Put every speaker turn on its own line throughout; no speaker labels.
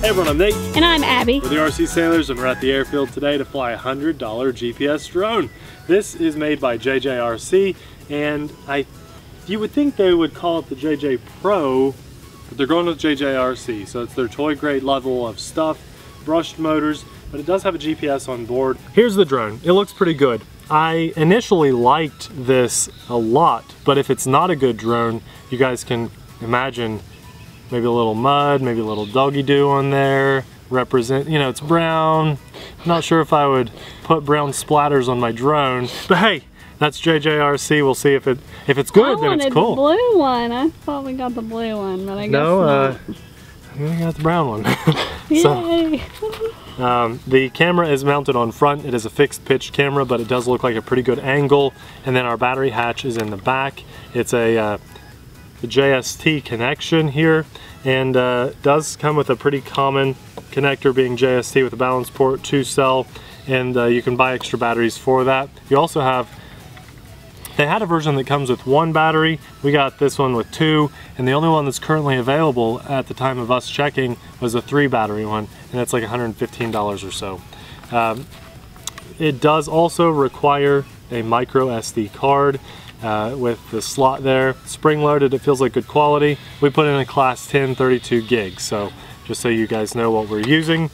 Hey everyone, I'm Nate.
And I'm Abby.
We're the RC Sailors and we're at the airfield today to fly a $100 GPS drone. This is made by JJRC and you would think they would call it the JJ Pro, but they're going with JJRC. So it's their toy grade level of stuff, brushed motors, but it does have a GPS on board. Here's the drone. It looks pretty good. I initially liked this a lot, but if it's not a good drone, you guys can imagine maybe a little mud, maybe a little doggy doo on there. Represent, you know, it's brown. I'm not sure if I would put brown splatters on my drone, but hey, that's JJRC. We'll see if it's good, then it's cool.
I wanted the blue one. I thought we got the blue one, but I guess
not. We got the brown one.
Yay!
So, the camera is mounted on front. It is a fixed pitch camera, but it does look like a pretty good angle. And then our battery hatch is in the back. It's a the JST connection here, and does come with a pretty common connector, being JST with a balance port, 2-cell, and you can buy extra batteries for that. You also have, they had a version that comes with 1 battery. We got this one with 2, and the only one that's currently available at the time of us checking was a 3 battery one, and it's like $115 or so. It does also require a micro SD card. With the slot there, spring loaded. It feels like good quality. We put in a class 10 32 gig, so just so you guys know what we're using.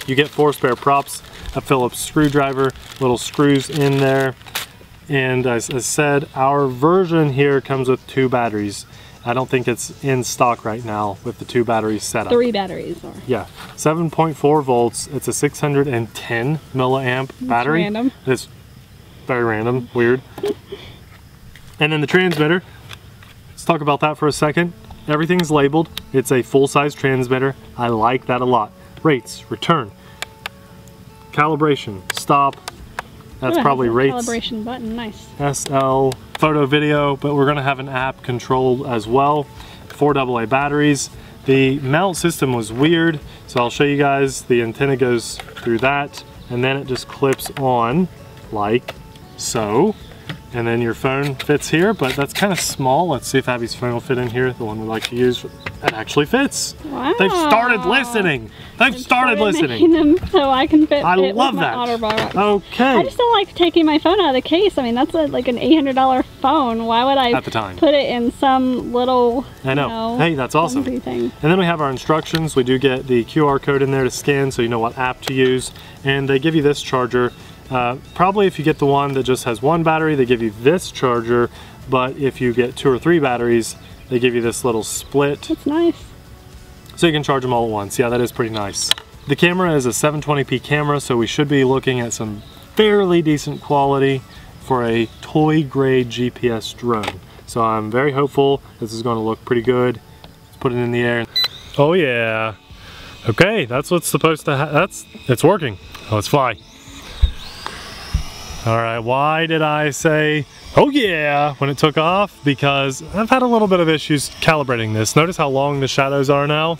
You get 4 spare props, a Phillips screwdriver, little screws in there, and as I said, our version here comes with 2 batteries. I don't think it's in stock right now with the 2 batteries setup.
3 batteries are.
Yeah, 7.4 volts. It's a 610 milliamp battery.
Random.
It's very random, weird. And then the transmitter, let's talk about that for a second. Everything's labeled. It's a full-size transmitter. I like that a lot. Rates, return, calibration, stop. That's probably rates.
Calibration button, nice.
SL, photo, video, but we're gonna have an app control as well. 4 AA batteries. The mount system was weird, so I'll show you guys. The antenna goes through that, and then it just clips on like so. And then your phone fits here, but that's kind of small. Let's see if Abby's phone will fit in here, the one we like to use. It actually fits.
Wow.
They've started listening. They've started listening.
Making them so I can fit
I
it
love
with
that.
my Otterbox.
Okay.
I just don't like taking my phone out of the case. I mean, that's like an $800 phone. Why would I
at the time
put it in some little,
I know.
You know,
hey, that's awesome.
thing.
And then we have our instructions. We do get the QR code in there to scan so you know what app to use. And they give you this charger. Probably if you get the one that just has 1 battery, they give you this charger, but if you get 2 or 3 batteries, they give you this little split.
That's nice.
So you can charge them all at once. Yeah, that is pretty nice. The camera is a 720p camera, so we should be looking at some fairly decent quality for a toy grade GPS drone. So I'm very hopeful this is going to look pretty good. Let's put it in the air. Oh yeah. Okay, that's what's supposed to happen. It's working. Let's fly. All right, why did I say, oh yeah, when it took off? Because I've had a little bit of issues calibrating this. Notice how long the shadows are now.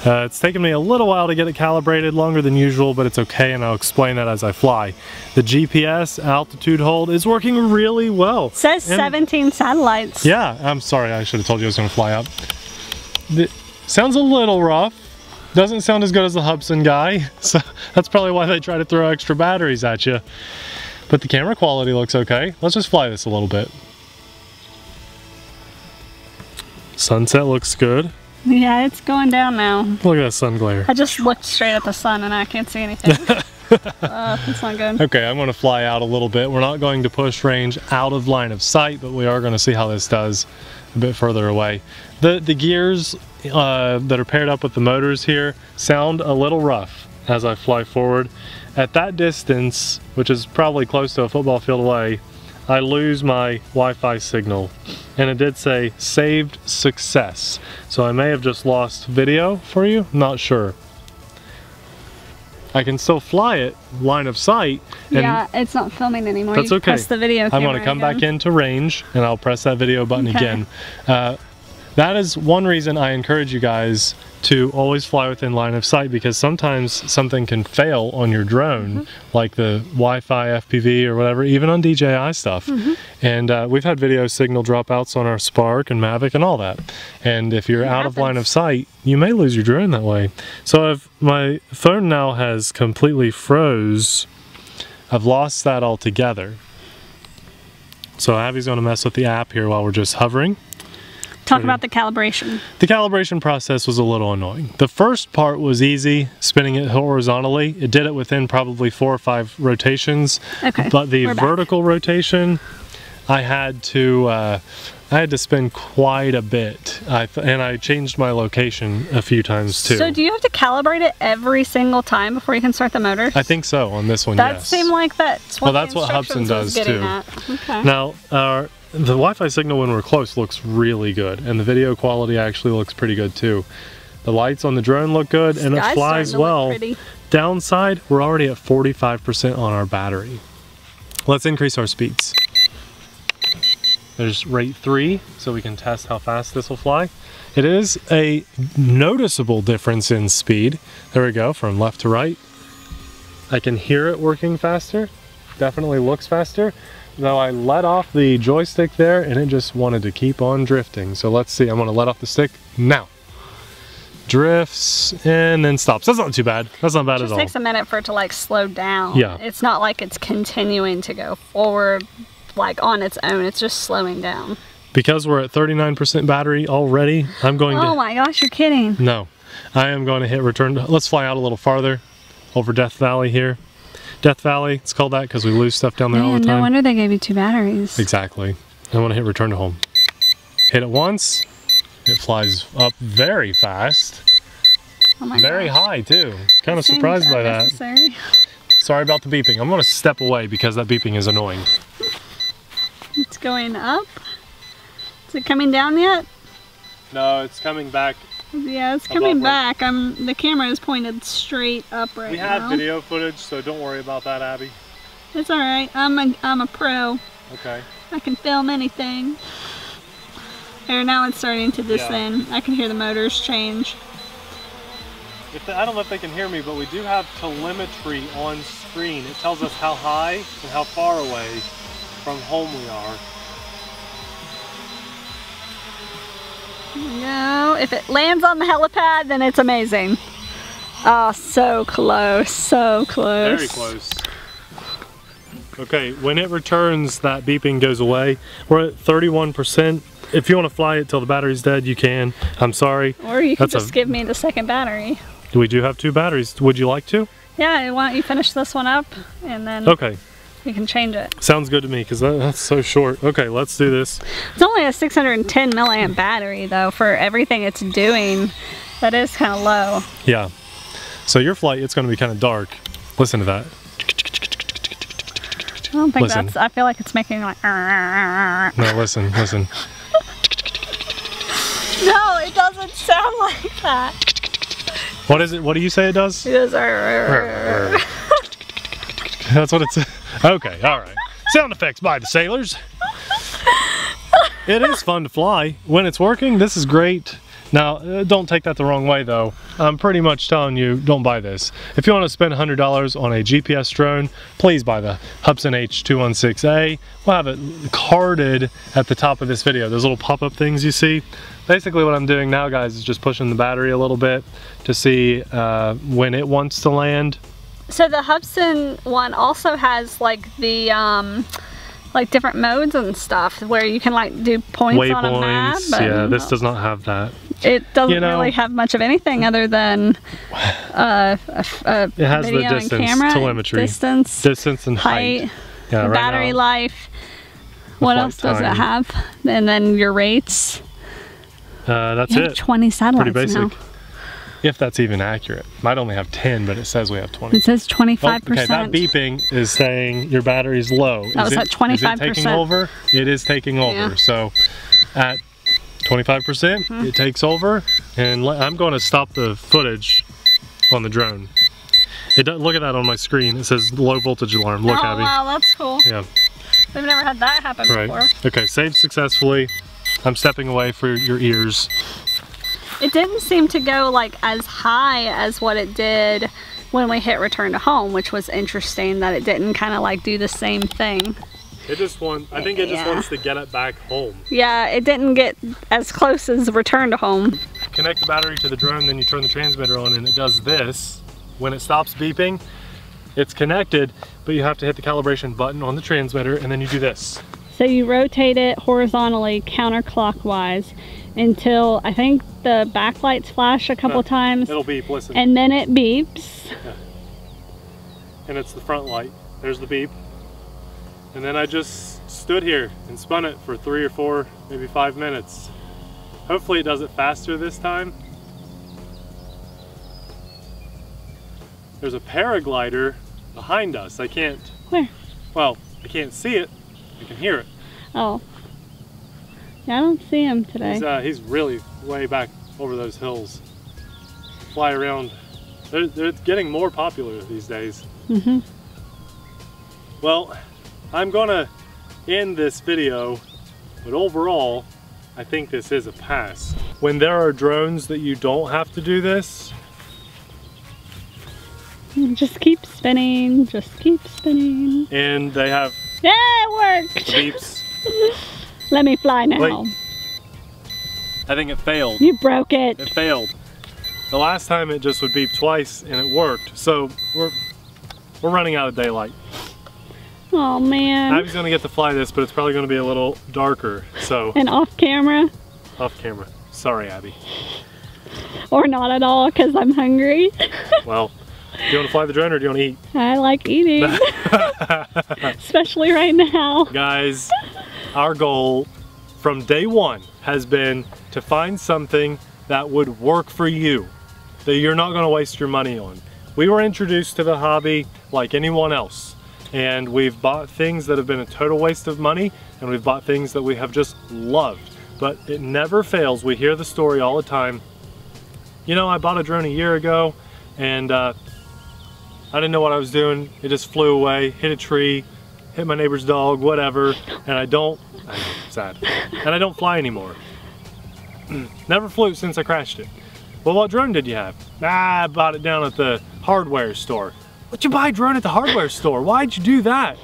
It's taken me a little while to get it calibrated, longer than usual, but it's okay, and I'll explain that as I fly. The GPS altitude hold is working really well.
It says 17 satellites.
Yeah, I'm sorry, I should have told you I was gonna fly up. It sounds a little rough. Doesn't sound as good as the Hubsan guy, so that's probably why they try to throw extra batteries at you. But the camera quality looks okay. Let's just fly this a little bit. Sunset looks good.
Yeah, it's going down now.
Look at that sun glare.
I just looked straight at the sun and I can't see anything. That's not good.
Okay, I'm going to fly out a little bit. We're not going to push range out of line of sight, but we are going to see how this does a bit further away. The gears that are paired up with the motors here sound a little rough as I fly forward. At that distance, which is probably close to a football field away, I lose my Wi-Fi signal, and it did say saved success. So I may have just lost video for you, not sure. I can still fly it line of sight. And
yeah, it's not filming anymore.
That's
you
okay.
Press the video
I'm going to come back into range, and I'll press that video button again. that is one reason I encourage you guys to always fly within line of sight, because sometimes something can fail on your drone, like the Wi-Fi FPV or whatever, even on DJI stuff. And we've had video signal dropouts on our Spark and Mavic and all that. And if you're out of line of sight, you may lose your drone that way. So if my phone now has completely froze, I've lost that altogether. So Abby's going to mess with the app here while we're just hovering.
Talk about the calibration.
The calibration process was a little annoying. The first part was easy, spinning it horizontally. It did it within probably 4 or 5 rotations.
Okay,
but the vertical rotation, I had to spin quite a bit. And I changed my location a few times too.
So do you have to calibrate it every single time before you can start the motor?
I think so on this one,
that
yes.
That seemed like that's what
that's what Hubsan does too.
Okay.
Now, the Wi-Fi signal when we're close looks really good, and the video quality actually looks pretty good too. The lights on the drone look good, and it flies well. Downside, we're already at 45% on our battery. Let's increase our speeds. There's rate 3, so we can test how fast this will fly. It is a noticeable difference in speed. There we go, from left to right. I can hear it working faster. Definitely looks faster. Though I let off the joystick there and it just wanted to keep on drifting. So let's see, I'm gonna let off the stick now. Drifts and then stops. That's not too bad. That's not bad at all.
It just takes a minute for it to like slow down.
Yeah.
It's not like it's continuing to go forward like on its own. It's just slowing down. Because we're at 39% battery already, I'm going to... Oh my gosh, you're kidding.
No. I am going to hit return. Let's fly out a little farther over Death Valley here. Death Valley, it's called that because we lose stuff down there all the time.
No wonder they gave you 2 batteries.
Exactly. I want to hit return to home. Hit it once, it flies up very fast.
Oh my
very
gosh.
high too. Kind of surprised by that. Sorry about the beeping. I'm going to step away because that beeping is annoying.
It's going up. Is it coming down yet?
No, it's coming back.
Yeah, it's coming back. The camera is pointed straight up right now.
We have video footage, so don't worry about that, Abby.
It's all right. I'm a pro.
Okay.
I can film anything. There, now it's starting to descend. I can hear the motors change.
I don't know if they can hear me, but we do have telemetry on screen. It tells us how high and how far away from home we are.
No, if it lands on the helipad, then it's amazing. Oh, so close, so close.
Very close. Okay, when it returns, that beeping goes away. We're at 31%. If you want to fly it till the battery's dead, you can. I'm sorry.
Or you can just give me the second battery.
We do have 2 batteries. Would you like to?
Yeah, why don't you finish this one up, and then...
Okay.
You can change it.
Sounds good to me because that's so short. Okay, let's do this.
It's only a 610 milliamp battery though for everything it's doing. That is kind of low.
Yeah. So your flight, it's going to be kind of dark. Listen to that.
I don't think that's, I feel like it's making like...
No, listen.
No, it doesn't sound like that.
What is it? What do you say it does?
It does.
That's what it's... Okay, alright. Sound effects by the Sailors. It is fun to fly. When it's working, this is great. Now, don't take that the wrong way though. I'm pretty much telling you, don't buy this. If you want to spend $100 on a GPS drone, please buy the Hubsan H216A. We'll have it carded at the top of this video. Those little pop-up things you see. Basically what I'm doing now, guys, is just pushing the battery a little bit to see when it wants to land.
So the Hubsan one also has like the like different modes and stuff where you can like do points on a map.
Yeah, this does not have that.
It doesn't really have much of anything other than
it has
video
the distance,
and camera,
telemetry, distance and height. Yeah, right
battery
now,
life. What else does it have? And then your rates.
That's
you have 20 satellites
Pretty basic.
now.
If that's even accurate. Might only have 10, but it says we have 20.
It says 25%.
Oh, okay, that beeping is saying your battery's low.
That was at 25%.
Is it taking over? It is taking over.
Yeah.
So at 25%, it takes over. And I'm going to stop the footage on the drone. Look at that on my screen. It says low voltage alarm. Look, Abby.
Oh, wow, that's cool.
Yeah.
We've never had that happen before.
Okay, saved successfully. I'm stepping away for your ears.
It didn't seem to go like as high as what it did when we hit return to home, which was interesting that it didn't kind of like do the same thing.
It just I think it just wants to get it back home.
Yeah, it didn't get as close as return to home.
Connect the battery to the drone, then you turn the transmitter on and it does this. When it stops beeping, it's connected, but you have to hit the calibration button on the transmitter and then you do this.
So you rotate it horizontally counterclockwise until I think the backlights flash a couple times.
It'll beep, listen.
And then it beeps.
Yeah. And it's the front light. There's the beep. And then I just stood here and spun it for 3 or 4, maybe 5 minutes. Hopefully it does it faster this time. There's a paraglider behind us. I can't...
Where?
Well, I can't see it. I can hear it.
Oh. Yeah, I don't see him today.
He's really way back over those hills. Fly around. They're getting more popular these days.
Mm-hmm.
Well, I'm gonna end this video, but overall, I think this is a pass. When there are drones that you don't have to do this,
just keep spinning, just keep spinning.
And they have...
Yeah, it worked!
Beeps.
Let me fly now.
Wait. I think it failed.
You broke it.
It failed. The last time it just would beep twice and it worked. So we're running out of daylight.
Oh man.
Abby's gonna get to fly this, but it's probably gonna be a little darker, so.
And off camera?
Off camera. Sorry, Abby.
Or not at all, because I'm hungry.
Well, do you want to fly the drone or do you want to eat?
I like eating. Especially right now.
Guys, our goal from day one has been to find something that would work for you, that you're not gonna waste your money on. We were introduced to the hobby like anyone else. And we've bought things that have been a total waste of money, and we've bought things that we have just loved. But it never fails. We hear the story all the time. You know, I bought a drone a year ago, and I didn't know what I was doing. It just flew away, hit a tree, hit my neighbor's dog, whatever, and I know, sad. And I don't fly anymore. Never flew since I crashed it. Well, what drone did you have? I bought it down at the hardware store. What'd you buy a drone at the hardware store? Why'd you do that?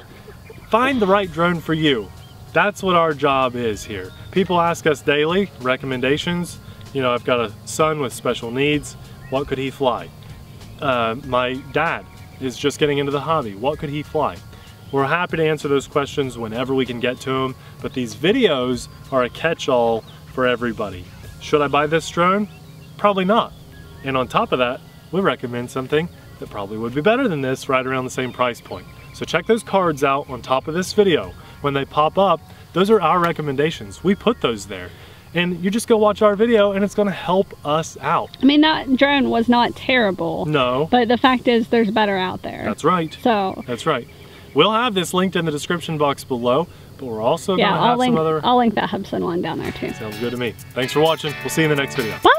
Find the right drone for you. That's what our job is here. People ask us daily, recommendations. You know, I've got a son with special needs. What could he fly? My dad is just getting into the hobby. What could he fly? We're happy to answer those questions whenever we can get to them, but these videos are a catch-all for everybody. Should I buy this drone? Probably not. And on top of that, we recommend something that probably would be better than this, right around the same price point. So check those cards out on top of this video. When they pop up, those are our recommendations. We put those there. And you just go watch our video and it's gonna help us out.
I mean, that drone was not terrible.
No.
But the fact is there's better out there.
That's right.
So.
That's right. We'll have this linked in the description box below, but we're also gonna have some other...
I'll link that Hubsan one down there too.
Sounds good to me. Thanks for watching. We'll see you in the next video.
Bye.